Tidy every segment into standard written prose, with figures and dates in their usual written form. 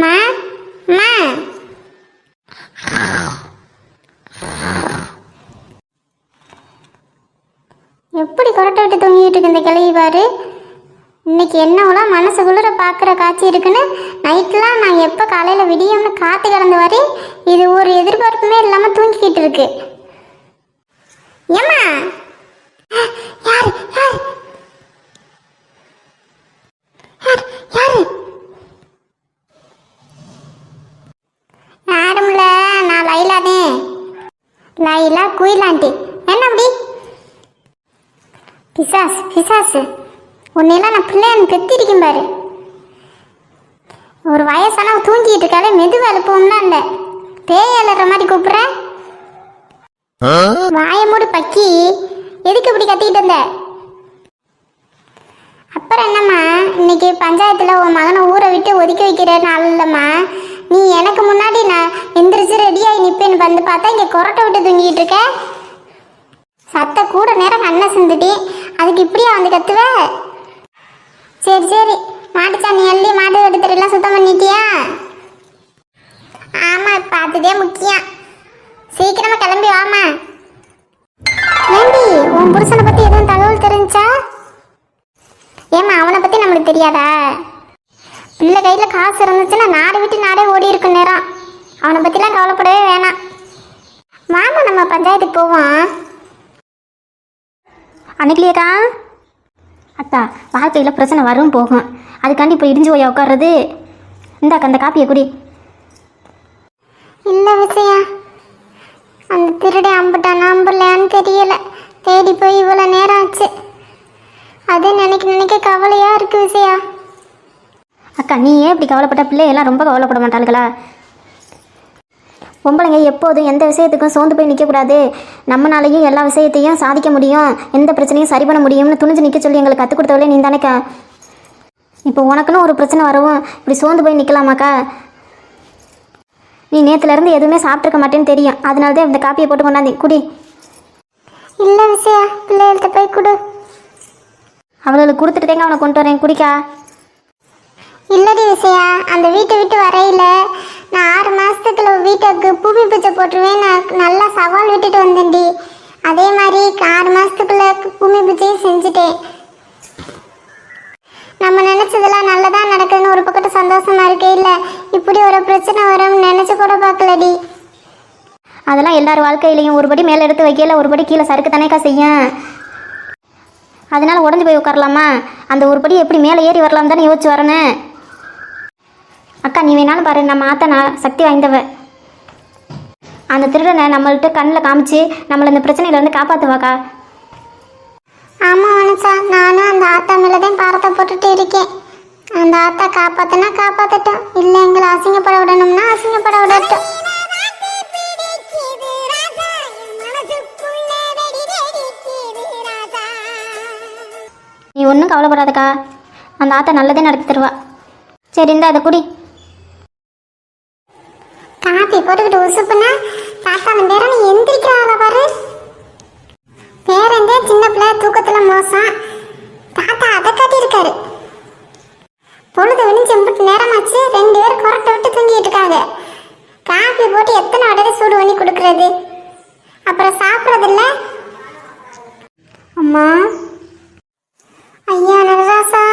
மா மா எப்படி கொரட்டை விட்டு தூங்கிட்டு இருக்கு இந்த கிளவி பாரு. இன்னைக்கு என்னவெல்லாம் மனசுக்குள்ள பார்க்குற காட்சி இருக்குன்னு நைட்லாம் நான் எப்போ காலையில் விடியும்னு காத்து கிடந்து வரேன். இது ஒரு எதிர்பார்ப்புமே இல்லாமல் தூங்கிக்கிட்டு இருக்கு. ஏம்மா யாரு யாரு யாரு யாரு யாரும்ல, நான் லைலாதே. லைலா குயிலாண்டி. என்ன அப்படி பிசாஸ் பிசாசு உன்னையெல்லாம் நான் பிள்ளைன்னு கத்திருக்கேன் பாரு. ஒரு வயசானவ தூங்கிட்டு இருக்காலே மெதுவை எழுப்போம்னா இல்லை, பேய் எழுற மாதிரி கூப்பிட்றேன். வாய மூடு பக்கி, எதுக்கு இப்படி கத்திக்கிட்டு இருந்த? அப்புறம் என்னம்மா, இன்னைக்கு பஞ்சாயத்தில் உன் மகனை ஊரை விட்டு ஒதுக்கி வைக்கிற நாள் இல்லைம்மா. நீ எனக்கு முன்னாடி நான் எந்திரிச்சு ரெடியாகி நிற்பேன்னு வந்து பார்த்தா இங்கே கொரட்டை விட்டு தூங்கிட்டு இருக்க. சத்த கூட நேரம் கண்ணை சிந்துட்டி, அதுக்கு இப்படியா வந்து கத்துவ? சரி சரி, மாட்டுச்சாணி அள்ளி மாட்டு எடுத்துலாம் சுத்தம் பண்ணிட்டியா? ஆமாம், இப்போ அதுதே முக்கியம். சீக்கிரமா கிளம்பி வாமா. ஏண்டி, உன் புருஷனை பற்றி எதுவும் தகவல் தெரிஞ்சா? ஏம்மா, அவனை பற்றி நம்மளுக்கு தெரியாதா? பிள்ளை கையில் காசு இருந்துச்சுன்னா நாடு விட்டு நாடே ஓடி இருக்கும் நேரம். அவனை பற்றிலாம் கவலைப்படவே வேணாம். மாமா, நம்ம பஞ்சாயத்துக்கு போவோம். அன்னைக்கிலேக்கா அத்தா, வாழ்க்கையில் பிரச்சனை வரும் போகும், அதுக்காண்டி இப்போ இடிஞ்சு போய் உட்கார்றது. இந்தாக்க அந்த காப்பியை குடி. இல்லை விஷயம், அந்த திருடை அம்பிட்டான் நம்பலையான்னு தெரியல. தேடி போய் இவ்வளோ நேரம் ஆச்சு. அது நினைக்க கவலையாக இருக்கு விஷயா. அக்கா, நீ ஏன் இப்படி கவலைப்பட்ட? பிள்ளையெல்லாம் ரொம்ப கவலைப்பட மாட்டாளுங்களா? பொம்பளைங்க எப்போதும் எந்த விஷயத்துக்கும் சோர்ந்து போய் நிற்கக்கூடாது. நம்மளாலையும் எல்லா விஷயத்தையும் சாதிக்க முடியும், எந்த பிரச்சனையும் சரி பண்ண முடியும்னு துணிஞ்சு நிற்க சொல்லி எங்களுக்கு கற்றுக் கொடுத்தவளே நீ தானேக்கா. இப்போ உனக்குன்னு ஒரு பிரச்சனை வரவும் இப்படி சோர்ந்து போய் நிற்கலாமாக்கா? நீ நேற்றுலேருந்து எதுவுமே சாப்பிட்ருக்க மாட்டேன்னு தெரியும், அதனால தான் இந்த காப்பியை போட்டு கொண்டாந்தி குடி. இல்லை விஷயா, பிள்ளைகள்கிட்ட போய் கொடு. அவளுக்கு கொடுத்துட்டு தேங்க அவனை கொண்டு வரேன், குடிக்கா. இல்லடி விஷயா, அந்த வீட்டை விட்டு வரையில நான் 6 மாதத்துக்குள்ள வீட்டுக்கு பூமி பூஜை போட்டுருவேன். நான் நல்லா சவால் விட்டுட்டு வந்தேன்டி. அதே மாதிரி 6 மாதத்துக்குள்ள பூமி பூஜையும் செஞ்சுட்டேன். நம்ம நினச்சதெல்லாம் நல்லதாக நடக்குதுன்னு ஒரு பக்கத்து சந்தோஷமா இருக்கே. இல்லை, இப்படி ஒரு பிரச்சனை வரும்னு நினச்சி கூட பார்க்கலடி. அதெல்லாம் எல்லார் வாழ்க்கையிலையும் ஒருபடி மேலே எடுத்து வைக்கல, ஒருபடி கீழே சறுக்கு தானேக்கா செய்யும். அதனால் உடஞ்சி போய் உட்காரலாமா? அந்த ஒருபடி எப்படி மேலே ஏறி வரலாம் தானே யோசிச்சு வரணும். அக்கா, நீ வேணாலும் பாரு, நம்ம ஆத்தா நான் சக்தி வாய்ந்தவ. அந்த திருடனை நம்மள்கிட்ட கண்ணில் காமிச்சு நம்மளை இந்த பிரச்சனையிலேருந்து காப்பாற்றுவாக்கா. ஆமாம் மனுஷா, நானும் அந்த ஆத்தா மேலே தான் பாரத்தை போட்டுட்டு இருக்கேன். அந்த ஆத்தா காப்பாற்றினா காப்பாற்றட்டும், இல்லை எங்களை அசிங்கப்பட விடணும்னா அசிங்கப்பட விடட்டும். நீ ஒன்றும் கவலைப்படாதக்கா, அந்த ஆத்தா நல்லதே நடத்தி தருவா. சரி, இந்த அதை குடி. காப்பி போட்டுக்கிட்டு உசுப்புனா தாத்தா அந்த பேரை நீ எந்திரிக்கிறாள பாரு. பேரண்டே சின்ன பிள்ளை தூக்கத்தில் மோசம், தாத்தா அதை காட்டியிருக்காரு. பொழுது விழிஞ்சு எம்பிட்டு நேரமாச்சு, 2 பேர் கொரட்டை விட்டு தூங்கிட்டு இருக்காங்க. காப்பி போட்டு எத்தனை வடகை சூடு பண்ணி கொடுக்கறது? அப்புறம் சாப்பிட்றதில்ல. அம்மா, ஐயா நடராசா,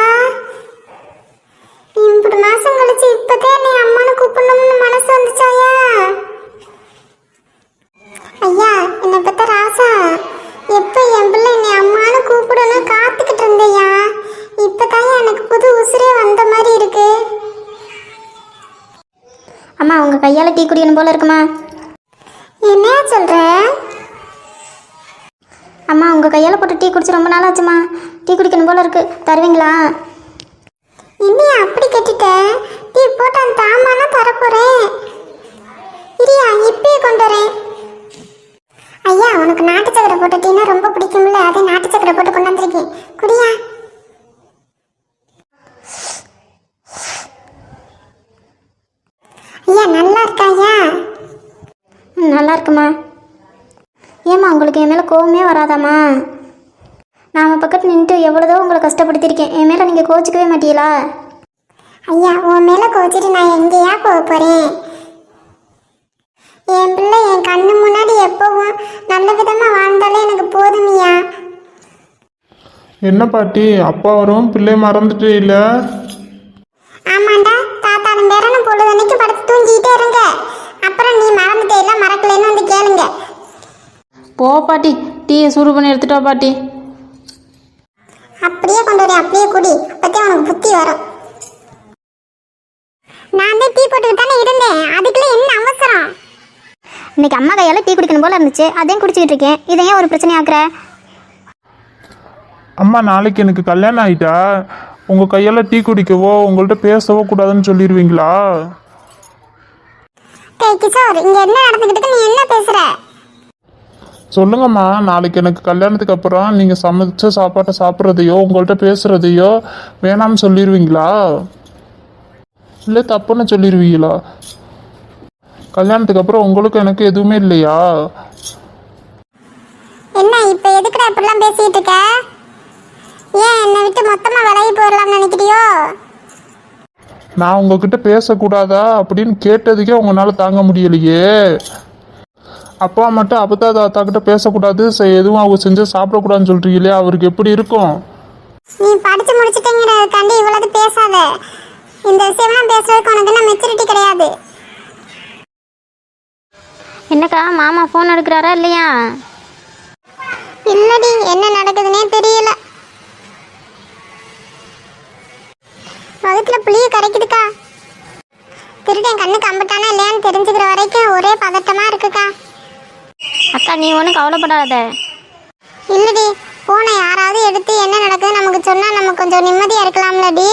இம்புட்டு மாசம் கழிச்சு இப்பதே நீ அம்மானு கூப்பிடணும்னு மனசு வந்துச்சாயா? ஐயா, என்னை பத்த ராசா, எப்ப என் பிள்ளை நீ அம்மானு கூப்பிடணும் காத்துக்கிட்டு இருந்தையா? இப்பதான் எனக்கு புது உசுரே வந்த மாதிரி இருக்கு. அம்மா, உங்கள் கையால் டீ குடிக்கணும் போல இருக்குமா? என்ன சொல்ற? அம்மா, உங்கள் கையால் போட்டு டீ குடிச்சு ரொம்ப நாள் ஆச்சுமா, டீ குடிக்கணும் போல இருக்கு, தருவீங்களா? இன்னையா அப்படி கேட்டுட்ட? டீ போட்டு அந்த தாமானா தரப்போறேன். இரியா, இப்பயே கொண்டு வரேன். ஐயா, உனக்கு நாட்டு சக்கரை போட்ட டீனா ரொம்ப பிடிக்கும்ல, அதே நாட்டு சக்கரை போட்டு கொண்டு வந்திருக்கேன், குடியா. ஐயா, நல்லா இருக்கா ஐயா? நல்லா இருக்குமா. ஏம்மா, உங்களுக்கு என் மேலே கோவமே வராதாம்மா? நான் அவன் பக்கத்து நின்றுட்டு எவ்வளோதோ உங்களை கஷ்டப்படுத்தியிருக்கேன். என் மேலே நீங்கள் கோச்சிக்கவே மாட்டீங்களா? ஐயா, உன் மேலே கோச்சிட்டு நான் எங்கேயா போக போகிறேன்? என் பிள்ளை என் கண்ணு முன்னாடி எப்பவும் நல்ல விதமாக வாழ்ந்தாலே எனக்கு போதுமையா. என்ன பாட்டி, அப்பா வரும் பிள்ளை மறந்துட்டே இல்லை? ஆமாண்டா, தாத்தாவும் பேரனும் பொழுதன்னைக்கு படுத்து தூங்கிட்டே இருங்க. அப்புறம் நீ மறந்துட்டே இல்லை மறக்கலைன்னு வந்து கேளுங்க. போ பாட்டி, டீயை சூடு பண்ணி எடுத்துட்டா பாட்டி. அப்படியே கொண்டு வரேன், அப்படியே குடி, அப்பத்தே உனக்கு புத்தி வரும். நான் தான் டீ போட்டுக்கிட்டு தானே இருந்தேன், அதுக்குள்ள என்ன அவசரம்? இன்னைக்கு அம்மா கையால் டீ குடிக்கணும் போல இருந்துச்சு, அதையும் குடிச்சிக்கிட்டு இருக்கேன். இதை ஏன் ஒரு பிரச்சனை ஆக்குற? அம்மா, நாளைக்கு எனக்கு கல்யாணம் ஆயிட்டா உங்கள் கையால் டீ குடிக்கவோ உங்கள்கிட்ட பேசவோ கூடாதுன்னு சொல்லிடுவீங்களா? டேய் கிஷோர், இங்க என்ன நடந்துக்கிட்டு நீ என்ன பேசுற? சொல்லுங்கம்மா, நாளைக்கு எனக்கு கல்யாணத்துக்கு அப்புறம் நீங்கள் சமைச்ச சாப்பாட்டை சாப்பிட்றதையோ உங்கள்கிட்ட பேசுகிறதையோ வேணாம்னு சொல்லிடுவீங்களா, இல்லை தப்புன்னு சொல்லிடுவீங்களா? கல்யாணத்துக்கு அப்புறம் உங்களுக்கு எனக்கு எதுவுமே இல்லையா? என்ன இப்ப எதுக்குடா இப்படிலாம் பேசிட்டு இருக்க? ஏன் என்னை விட்டு மொத்தமா விலகி போயிடலாம்னு நினைக்கிறியோ? நான் உங்ககிட்ட பேசக்கூடாதா அப்படின்னு கேட்டதுக்கே உங்களால் தாங்க முடியலையே. அப்பா மட்டும் அப்பத்தா தாத்தா கிட்ட பேசக்கூடாது, எதுவும் அவங்க செஞ்சு சாப்பிடக்கூடாதுன்னு சொல்றீங்களே, அவருக்கு எப்படி இருக்கும்? நீ படிச்சு முடிச்சிட்டேங்கிறதுக்காண்டி இவ்வளவு பேசாத. இந்த விஷயம்லாம் பேசுறதுக்கு உனக்கு என்ன மெச்சூரிட்டி கிடையாது. என்னக்கா, மாமா ஃபோன் எடுக்கிறாரா இல்லையா? இல்லடி, என்ன நடக்குதுன்னே தெரியல. வகுத்துல புளிய கரைக்குதுக்கா. திருடன் கண்ணுக்கு அம்பட்டானா இல்லையான்னு தெரிஞ்சுக்கிற வரைக்கும் ஒரே பதட்டமா இருக்குக்கா. அக்கா, நீ ஒன்றும் கவலைப்படாத. இல்லடி, போனை யாராவது எடுத்து என்ன நடக்குது நமக்கு சொன்னா நம்ம கொஞ்சம் நிம்மதியா இருக்கலாம்லடி.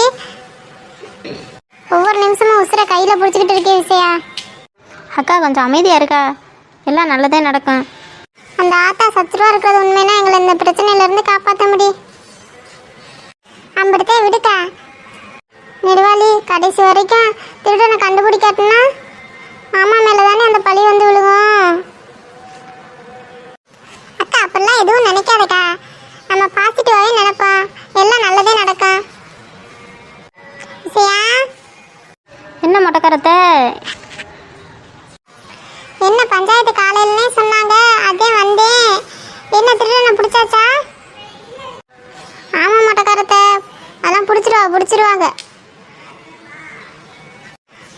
ஒவ்வொரு நிமிஷமும் உசுரை கையில பிடிச்சிக்கிட்டு இருக்கே விஷயா. அக்கா, கொஞ்சம் அமைதியாக இருக்கா, எல்லாம் நல்லதே நடக்கும். அந்த ஆத்தா சத்துருவா இருக்கிறது உண்மைன்னா எங்களை இந்த பிரச்சனையில இருந்து காப்பாற்ற முடியும். அம்பிடுத்தே விடுக்கா. நெடுவாளி, கடைசி வரைக்கும் திருடனை கண்டுபிடிக்காட்டுனா மாமா மேல தானே அந்த பழி வந்து விழுகும். அக்கா, அப்படிலாம் எதுவும் நினைக்காதக்கா. நம்ம பாசிட்டிவாவே நினைப்போம், எல்லாம் நல்லதே நடக்கும். விஷயா, என்ன மொட்டைக்கரத்தை? என்ன பஞ்சாயத்து காலையிலே சொன்னாங்க, அதே வந்தேன். என்ன திருடனை பிடிச்சாச்சா? ஆமா மொட்டைக்காரத்தை, அதெல்லாம் பிடிச்சிருவாங்க.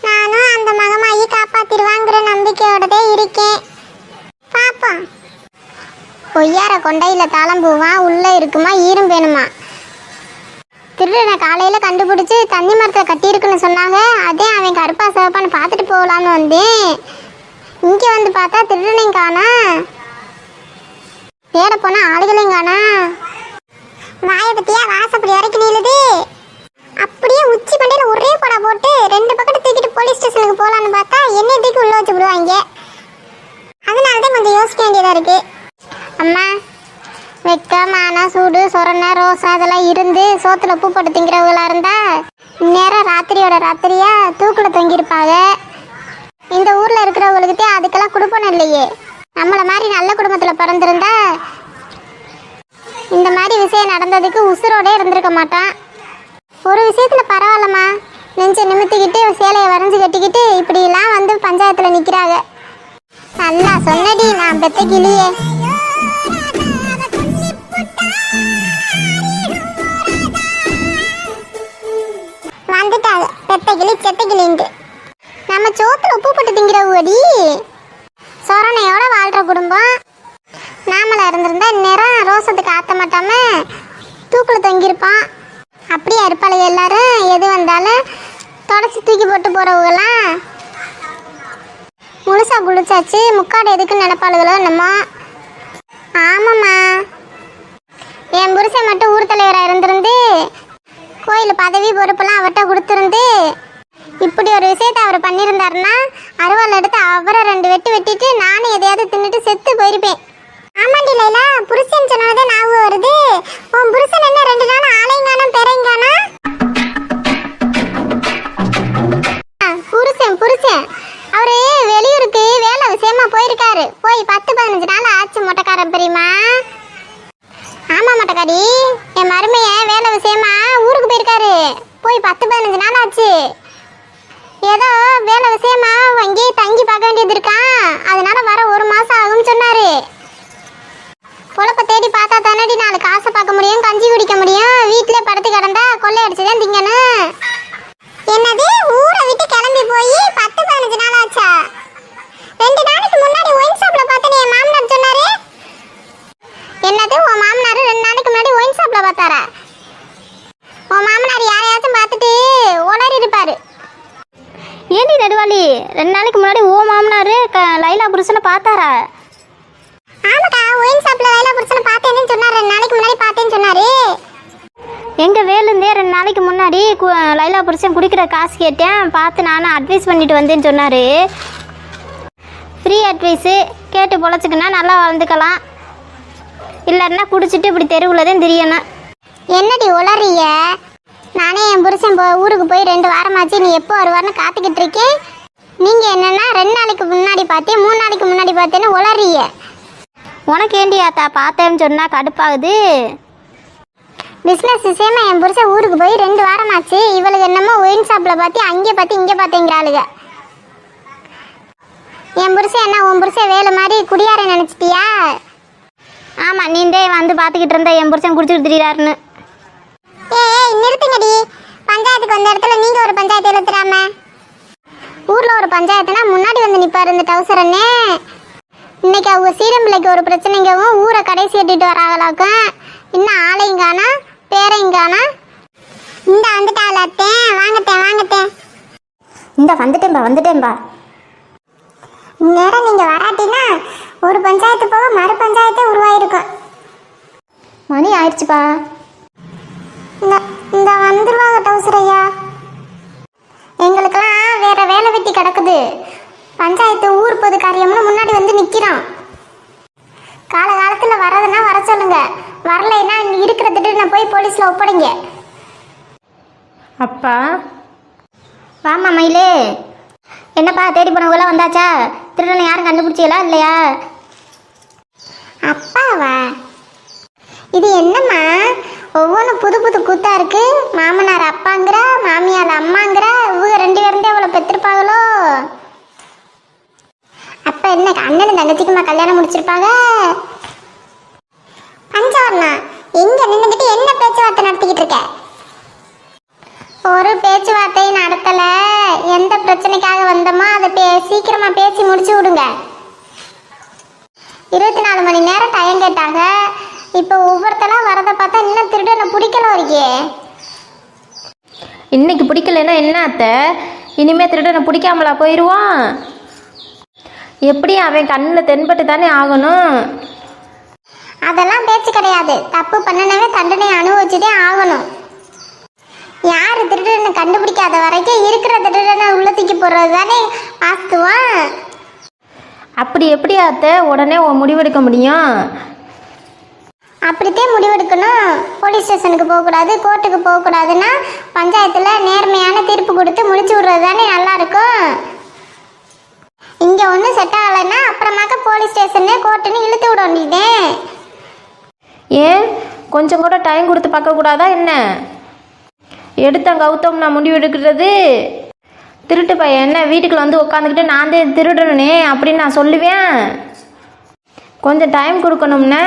நானும் அந்த மகமாயி காப்பாத்திடுவாங்கிற நம்பிக்கையோடதே இருக்கேன். பாப்போம். பொய்யார கொண்டையில தாளம்பூவா உள்ள இருக்குமா ஈரும் வேணுமா? திருடனை காலையில கண்டுபிடிச்சு தண்ணி மரத்தை கட்டியிருக்குன்னு சொன்னாங்க. அதே அவன் கருப்பா சிவப்பான்னு பார்த்துட்டு போகலான்னு வந்தேன். இங்க வந்து பார்த்தா திருடனையும் காணா, தேட போனா ஆளுகளையும் காணா. வாயை பத்தியா வாசப்படி வரைக்கும் நீளுது. அப்படியே உச்சி பண்டையில ஒரே படா போட்டு 2 பக்கத்து தூக்கிட்டு போலீஸ் ஸ்டேஷனுக்கு போகலான்னு பார்த்தா என்னை தூக்கி உள்ள வச்சு விடுவாங்க. அதனாலதான் கொஞ்சம் யோசிக்க வேண்டியதா இருக்கு. அம்மா, வெக்க மானா சூடு சொரணை ரோசா அதெல்லாம் இருந்து சோத்துல உப்பு போட்டு திங்கிறவங்களா இருந்தா இந்நேரம் ராத்திரியோட ராத்திரியா தூக்குல தொங்கியிருப்பாங்க. இந்த ஊர்ல இருக்கிறவங்களுக்கு அதுக்கெல்லாம் குடுப்பனம் இல்லையே. நம்மள மாதிரி நல்ல குடும்பத்துல பிறந்திருந்தா இந்த மாதிரி விஷயம் நடந்ததுக்கு உசுரோட இருந்திருக்க மாட்டான். ஒரு விஷயத்துல பரவாயில்லம்மா, நெஞ்சை நிமித்திக்கிட்டு சேலையை வரைஞ்சு கட்டிக்கிட்டு இப்படி எல்லாம் வந்து பஞ்சாயத்துல நிக்கிறாங்க. நல்லா சொன்னடி, நான் பெத்த கிளியே. வந்துட்டாங்க பெத்த கிளி செத்த கிளின்ட்டு. நம்ம சோத்துல உப்பு போட்டு திங்கிறவுடி சொரணையோட வாழ்ற குடும்பம். நாமளா இருந்திருந்தா இந்நேரம் ரோசத்துக்கு ஆத்த மாட்டாம தூக்குல தொங்கியிருப்பான். அப்படியே இருப்பாளுங்க எல்லாரும். எது வந்தாலும் தொடச்சி தூக்கி போட்டு போறவங்கலாம் முழுசா குளிச்சாச்சு, முக்காடு எதுக்குன்னு நினைப்பாளுகளோ என்னமோ. ஆமாம்மா, என் புருஷன் மட்டும் ஊர் தலைவராக இருந்திருந்து கோயில் பதவி பொறுப்பெல்லாம் அவர்கிட்ட கொடுத்துருந்து இப்படி ஒரு விஷயத்தை அவர் பண்ணியிருந்தாருன்னா அருவாள் எடுத்து அவரை 2 வெட்டு வெட்டிட்டு நானும் எதையாவது தின்னுட்டு செத்து போயிருப்பேன். ஆமாண்டி லைலா, புருஷன் சொன்னதே ஞாபகம் வருது. உன் புருஷன் என்ன 2 நாள் ஆலைங்கானம் பெறைங்கானா? புருஷன் அவரு வெளியூருக்கு வேலை விஷயமா போயிருக்காரு. போய் 10-15 நாள் ஆச்சு மொட்டைக்காரன் பெரியமா. மாட்டேக்காடி. என் மருமைய வேலை விஷயமா ஊருக்கு போயிருக்காரு. போய் 10-15 நாள் ஆச்சு. ஏதோ வேலை விஷயமா அங்கேயே தங்கி பார்க்க வேண்டியது இருக்கான். அதனால வர 1 மாசம் ஆகும்னு சொன்னாரு. பொழப்ப தேடி பார்த்தா தானடி 4 காசை பார்க்க முடியும், கஞ்சி குடிக்க முடியும். வீட்டிலே படுத்து கிடந்தா கொள்ளையடிச்சுதான் திங்கணும். என்னது ஊரை விட்டு கிளம்பி போய் 10-15 நாள் ஆச்சா? 2 நாளைக்கு முன்னாடி ஒயின் ஷாப்ல பார்த்தேன் என் மாமனார் சொன்னாரு. என்னது உன் மாமனார் 2 நாளைக்கு முன்னாடி ஒயின் ஷாப்ல பார்த்தாரா? உன் மாமனார் யாரையாச்சும் பார்த்துட்டு உளறி இருப்பாரு. ஏண்டி நெடுவாளி 2 நாளைக்கு முன்னாடி ஓ மாமனார் லைலா புருஷனை பார்த்தாரா? ஆமாக்கா, ஒயின் ஷாப்ல லைலா புருஷனை பார்த்தேன்னு சொன்னாரு. 2 நாளைக்கு முன்னாடி பார்த்தேன்னு சொன்னாரு. எங்கள் வேலுந்தே 2 நாளைக்கு முன்னாடி லைலா புருஷன் குடிக்கிற காசு கேட்டேன், பார்த்து நானும் அட்வைஸ் பண்ணிட்டு வந்தேன்னு சொன்னார். ஃப்ரீ அட்வைஸு கேட்டு பொழைச்சிக்கினா நல்லா வாழ்ந்துக்கலாம், இல்லைன்னா குடிச்சிட்டு இப்படி தெருவில் தான் தெரியணும். என்னடி உளறிய? நானே என் புருஷன் ஊருக்கு போய் 2 வாரமாச்சு. நீ எப்போ வருவார்னு காத்துக்கிட்டு இருக்கேன். நீங்க என்னன்னா 2 நாளைக்கு முன்னாடி பார்த்தேன், 3 நாளைக்கு முன்னாடி பார்த்தேன்னு உளறிய. உனக்கு ஏண்டி ஆத்தா பார்த்தேன்னு சொன்னால் கடுப்பாகுது? பிஸ்னஸ் விஷயமா என் புருஷன் ஊருக்கு போய் 2 வாரமாச்சு. இவளுக்கு என்னமோ ஒயின் ஷாப்ல பார்த்து அங்கே பார்த்து இங்கே பார்த்தேங்கிறாளுங்க. என் புருஷன் என்ன உன் புருஷன் வேலை மாதிரி குடியார நினைச்சிட்டியா? ஆமாம், நீந்தே வந்து பார்த்துக்கிட்டு இருந்த என் புருஷன் குடிச்சிட்டு திரியாருன்னு. ஏய் நிறுத்துங்கடி. பஞ்சாயத்துக்கு வந்த இடத்துல நீங்க ஒரு பஞ்சாயத்து எழுத்துறாம. ஊர்ல ஒரு பஞ்சாயத்துனா முன்னாடி வந்து நிப்பாரு இந்த டவுசரன்னு. இன்னைக்கு அவங்க சீரம்பிள்ளைக்கு ஒரு பிரச்சனைங்கவும் ஊரை கடைசி கட்டிட்டு வராங்களாக்கும். இன்னும் ஆளையும் காணா பேரையும் காணா. இந்த வந்துட்டாளத்தேன். வாங்கத்தேன். இந்த வந்துட்டேன்பா. நேரம் நீங்க வராட்டினா ஒரு பஞ்சாயத்து போக மறு பஞ்சாயத்தே உருவாயிருக்கும். மணி ஆயிடுச்சுப்பா. இந்த வந்துருவாங்க டவுசரையா. எங்களுக்கெல்லாம் வேற வேலை வெட்டி கிடக்குது. பஞ்சாயத்து ஊர் பொது காரியம்னு முன்னாடி வந்து நிக்கிறான். காலகாலத்துல வரதுன்னா வர சொல்லுங்க, வரலைன்னா இங்க இருக்கிற திட்டு போய் போலீஸ்ல ஒப்படைங்க. அப்பா வாமா மயிலே. என்னப்பா தேடி போனவங்களாம் வந்தாச்சா? திருடனை யாரும் கண்டுபிடிச்சிங்களா இல்லையா? அப்பாவா? இது என்னம்மா ஒவ்வொன்றும் புது புது கூத்தா இருக்கு. மாமனார் அப்பாங்கிற, மாமியார் அம்மாங்கிற. இவங்க 2 பேருந்தே அவ்வளோ பெற்றிருப்பாங்களோ? அப்ப என்ன அண்ணன் தங்கச்சிக்குமா கல்யாணம் முடிச்சிருப்பாங்க? பஞ்சவர்ணா எங்க நின்றுகிட்டு என்ன பேச்சுவார்த்தை நடத்திக்கிட்டு இருக்க? ஒரு பேச்சுவார்த்தையும் நடத்தல. எந்த பிரச்சனைக்காக வந்தோமோ அதை சீக்கிரமா பேசி முடிச்சு விடுங்க. 24 மணி நேரம் டைம் கேட்டாங்க. இப்போ ஒவ்வொருத்தலாம் வரதை பார்த்தா இன்னும் திருடனை பிடிக்கல வரைக்கே. இன்னைக்கு பிடிக்கலன்னா என்ன அத்தை? இனிமேல் திருடனை பிடிக்காமலா போயிடுவான்? எப்படியும் அவன் கண்ணில் தென்பட்டு தானே ஆகணும். அதெல்லாம் பேச்சு கிடையாது. தப்பு பண்ணனவே தண்டனை அனுபவிச்சுட்டே ஆகணும். யாரு திருடனை கண்டுபிடிக்காத வரைக்கும் இருக்கிற திருடனை உள்ளத்துக்கு போடுறது தானே வாஸ்துவம். அப்படி எப்படி அத்தை உடனே முடிவெடுக்க முடியும்? அப்படித்தான் முடிவெடுக்கணும். போலீஸ் ஸ்டேஷனுக்கு போகக்கூடாது, கோர்ட்டுக்கு போகக்கூடாதுன்னா பஞ்சாயத்தில் நேர்மையான தீர்ப்பு கொடுத்து முடிச்சு விடுறது தானே நல்லா இருக்கும். இங்கே ஒன்றும் செட் ஆகலைன்னா அப்புறமாக்க போலீஸ் ஸ்டேஷனு கோர்ட்டுன்னு இழுத்து விட வேண்டியதே. ஏன் கொஞ்சம் கூட டைம் கொடுத்து பார்க்கக்கூடாதா என்ன? எடுத்தோம் கௌத்தம் நான் முடிவு எடுக்கிறது. திருட்டு பையன் என்ன வீட்டுக்குள்ள வந்து உட்காந்துக்கிட்டு நான் தான் திருடுறனே அப்படின்னு நான் சொல்லுவேன்? கொஞ்சம் டைம் கொடுக்கணும்னே.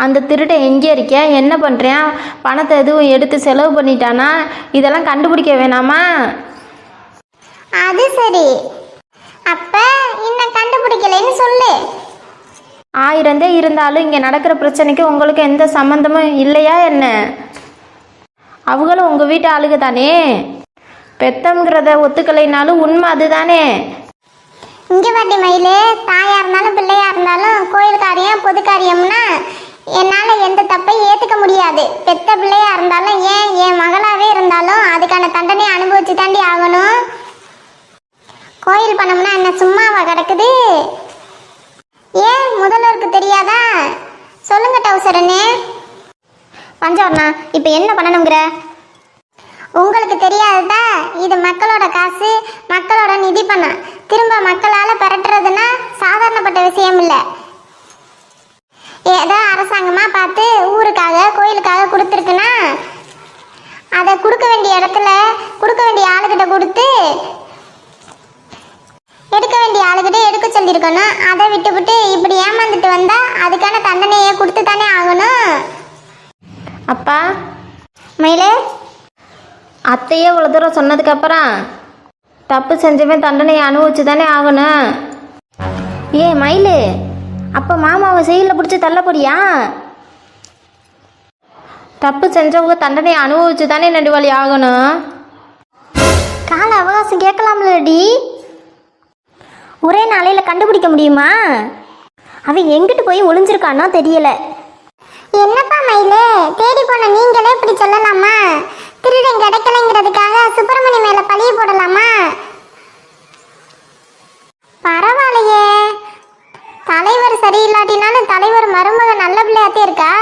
அந்த திருட்டை எங்கே இருக்கேன், என்ன பண்ணுறேன், பணத்தை எதுவும் எடுத்து செலவு பண்ணிட்டானா, இதெல்லாம் கண்டுபிடிக்க வேணாமா? அது சரி. அப்ப இன்னும் கண்டுபிடிக்கலைன்னு சொல்லு. 1000 இருந்தாலும் இங்கே நடக்கிற பிரச்சனைக்கு உங்களுக்கு எந்த சம்மந்தமும் இல்லையா என்ன? அவங்களும் உங்கள் வீட்டு ஆளுக தானே. பெத்தம்ங்கிறத ஒத்துக்கலைனாலும் உண்மை அதுதானே. இங்கே வாட்டி மயிலே, தாயா இருந்தாலும் பிள்ளையா இருந்தாலும் கோயில் காரியம் பொது காரியம்னா என்னால் எந்த தப்பையும் ஏற்றுக்க முடியாது. பெத்த பிள்ளையா இருந்தாலும் ஏன் என் மகளாகவே இருந்தாலும் அதுக்கான தண்டனை அனுபவிச்சு தாண்டி ஆகணும். கோயில் பணம்னா என்ன சும்மாவா கிடக்குது? ஏன் முதல்வருக்கு தெரியாதா? சொல்லுங்க டவுசரனே. பஞ்சவர்ணா இப்போ என்ன பண்ணணுங்கிற? உங்களுக்கு தெரியாததா? இது மக்களோட காசு, மக்களோட நிதி பணம். திரும்ப மக்களால் பெறட்டுறதுன்னா சாதாரணப்பட்ட விஷயம் இல்லை. ஏதோ அரசாங்கம் தங்கமாக பார்த்து ஊருக்காக கோயிலுக்காக கொடுத்துருக்குன்னா அதை கொடுக்க வேண்டிய இடத்துல கொடுக்க வேண்டிய ஆளுகிட்ட கொடுத்து எடுக்க வேண்டிய ஆளுகிட்ட எடுக்க சொல்லியிருக்கணும். அதை விட்டுவிட்டு இப்படி ஏமாந்துட்டு வந்தா அதுக்கான தண்டனையை கொடுத்து தானே ஆகணும். அப்பா, மயிலே, அத்தையே இவ்வளோ தூரம் சொன்னதுக்கப்புறம் தப்பு செஞ்சவன் தண்டனையை அனுபவிச்சு தானே ஆகணும். ஏ மயிலு, அப்போ மாமாவை செயலில் பிடிச்சி தள்ள போறியா? தப்பு செஞ்சவங்க தண்டனையை அனுபவிச்சு தானே நடுவாளி ஆகணும். கால அவகாசம் கேட்கலாம்லடி. ஒரே நாளையில் கண்டுபிடிக்க முடியுமா? அவன் எங்கிட்டு போய் ஒளிஞ்சிருக்கானோ தெரியல. என்னப்பா மயிலே, தேடி போன நீங்களே இப்படி சொல்லலாமா? திருடன் கிடைக்கலைங்கிறதுக்காக சுப்பிரமணி மேல பழிய போடலாமா? பரவாயில்லையே, தலைவர் சரியில்லாட்டினாலும் தலைவர் மருமக நல்ல பிள்ளையாத்தே இருக்கா.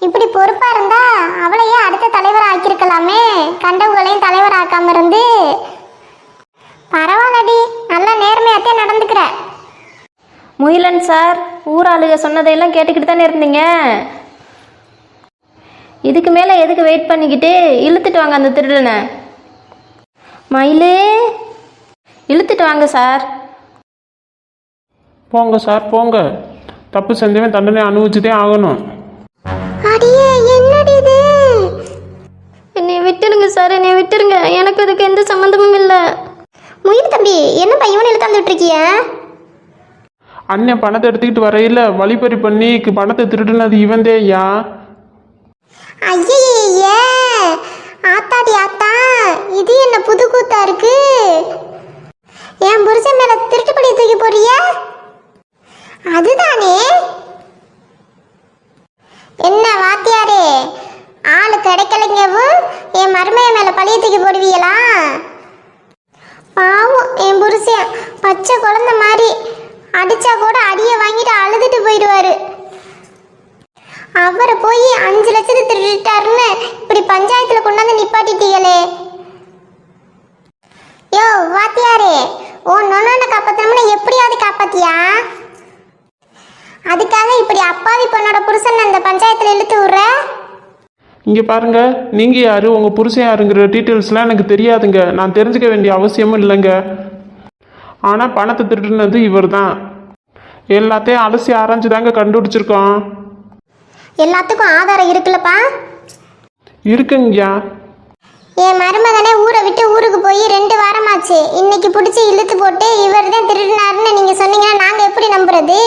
இப்படி பொறுப்பா இருந்தா அவளையே அடுத்த தலைவர் ஆக்கியிருக்கலாமே, கண்டவங்களையும் தலைவர் ஆக்காம இருந்து. பரவாயில்லடி, நல்ல நேர்மையாத்தே நடந்துக்கிற. முயலன் சார், ஊராளுக சொன்னதையெல்லாம் கேட்டுக்கிட்டு தானே இருந்தீங்க. இதுக்கு மேலே எதுக்கு வெயிட் பண்ணிக்கிட்டு? இழுத்துட்டு வாங்க அந்த திருடனை. மயிலு, இழுத்துட்டு வாங்க சார். போங்க சார் போங்க, தப்பு செஞ்சவன் தண்டனை அனுபவிச்சுதே ஆகணும். அடியே, என்னடி இது? என்னை விட்டுருங்க சார், என்னை விட்டுருங்க. எனக்கு அதுக்கு எந்த சம்மந்தமும் இல்லை. முயல் தம்பி, என்னப்பா இவனை இழுத்தாந்து விட்டுருக்கிய? அண்ணன் பணத்தை எடுத்துக்கிட்டு வரையில வழிப்பறி பண்ணி பணத்தை திருடுனது இவன்தேயா. ஐயே, ஆத்தாடி ஆத்தா, இது என்ன புது கூத்தா இருக்கு? என் புருஷன் மேல திருட்டு பழி தூக்கி போறிய? அதுதானே. என்ன வாத்தியாரே, ஆளு கிடைக்கலைங்கவும் என் மருமைய மேல பழிய தூக்கி போடுவீங்களா? பாவம் என் புருஷன் பச்சை குழந்தை மாதிரி, அடிச்சா கூட அடியை வாங்கிட்டு அழுதுட்டு போயிடுவாரு. அவரை போய் 5 லட்சத்தை திருட்டாருன்னு இப்படி பஞ்சாயத்துல கொண்டாந்து நிப்பாட்டிட்டீங்களே. யோ வாத்தியாரே, உன் நொண்ணனை காப்பாத்தணும்னு எப்படியாவது காப்பாத்தியா? அதுக்காக இப்படி அப்பாவி பொண்ணோட புருஷன் அந்த பஞ்சாயத்துல இழுத்து விடுற? இங்க பாருங்க, நீங்க யாரு, உங்க புருஷன் யாருங்கிற டீட்டெயில்ஸ்லாம் எனக்கு தெரியாதுங்க. நான் தெரிஞ்சுக்க வேண்டிய அவசியமும் இல்லைங்க. ஆனா பணத்தை திருடுனது இவர் தான். எல்லாத்தையும் அலசி ஆராய்ச்சி தாங்க கண்டுபிடிச்சிருக்கோம். எல்லாத்துக்கும் ஆதாரம் இருக்குல்லப்பா? இருக்குங்கய்யா. என் மருமகனே ஊரை விட்டு ஊருக்கு போய் 2 வாரமாச்சு. இன்னைக்கு பிடிச்சி இழுத்து போட்டு இவர் தான் திருடினாருன்னு நீங்க சொன்னீங்கன்னா நாங்க எப்படி நம்புறது?